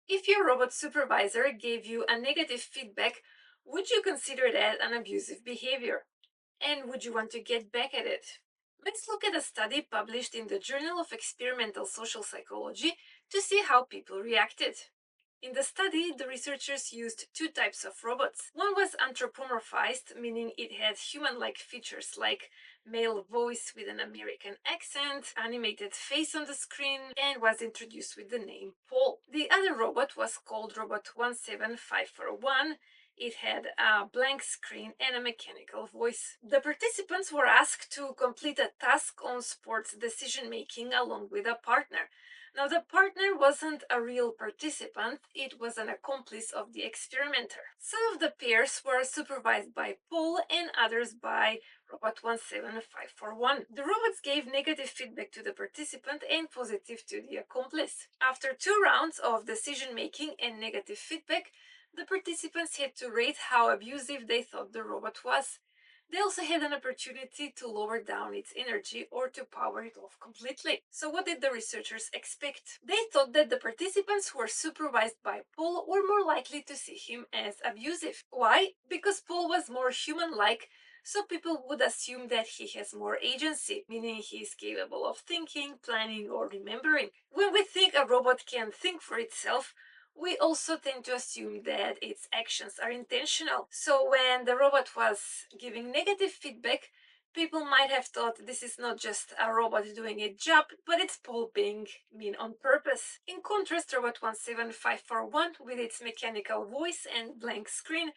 If your robot supervisor gave you a negative feedback, would you consider that an abusive behavior? And would you want to get back at it? Let's look at a study published in the Journal of Experimental Social Psychology to see how people reacted. In the study, the researchers used two types of robots. One was anthropomorphized, meaning it had human like features like male voice with an American accent, animated face on the screen, and was introduced with the name Paul. The other robot was called Robot 17541. It had a blank screen and a mechanical voice. The participants were asked to complete a task on sports decision making along with a partner. Now, the partner wasn't a real participant, it was an accomplice of the experimenter. Some of the pairs were supervised by Paul and others by Robot 17541. The robots gave negative feedback to the participant and positive to the accomplice. After two rounds of decision making and negative feedback, the participants had to rate how abusive they thought the robot was. They also had an opportunity to lower down its energy or to power it off completely. So, what did the researchers expect? They thought that the participants who were supervised by Paul were more likely to see him as abusive. Why? Because Paul was more human like, so people would assume that he has more agency, meaning he is capable of thinking, planning, or remembering. When we think a robot can think for itself, we also tend to assume that its actions are intentional. So when the robot was giving negative feedback, people might have thought this is not just a robot doing its job, but it's Paul being mean on purpose. In contrast, Robot 17541, with its mechanical voice and blank screen,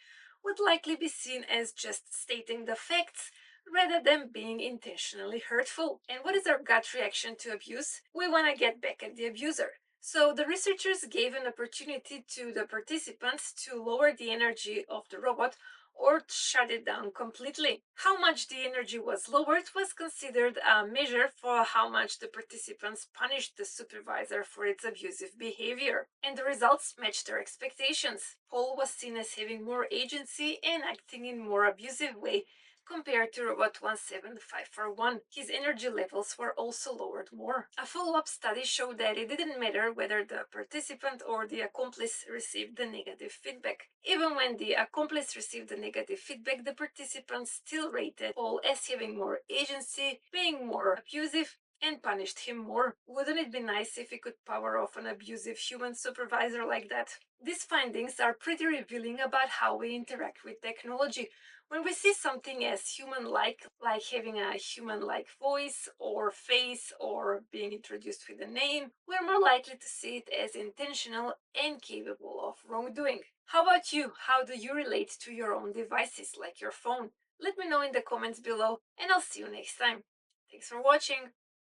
would likely be seen as just stating the facts rather than being intentionally hurtful. And what is our gut reaction to abuse? We want to get back at the abuser. So the researchers gave an opportunity to the participants to lower the energy of the robot or shut it down completely. How much the energy was lowered was considered a measure for how much the participants punished the supervisor for its abusive behavior. And the results matched their expectations. Paul was seen as having more agency and acting in more abusive way compared to Robot 17541. His energy levels were also lowered more. A follow-up study showed that it didn't matter whether the participant or the accomplice received the negative feedback. Even when the accomplice received the negative feedback, the participants still rated Paul as having more agency, being more abusive, and punished him more. Wouldn't it be nice if we could power off an abusive human supervisor like that? These findings are pretty revealing about how we interact with technology. When we see something as human-like, like having a human-like voice or face or being introduced with a name, we're more likely to see it as intentional and capable of wrongdoing. How about you? How do you relate to your own devices like your phone? Let me know in the comments below and I'll see you next time. Thanks for watching.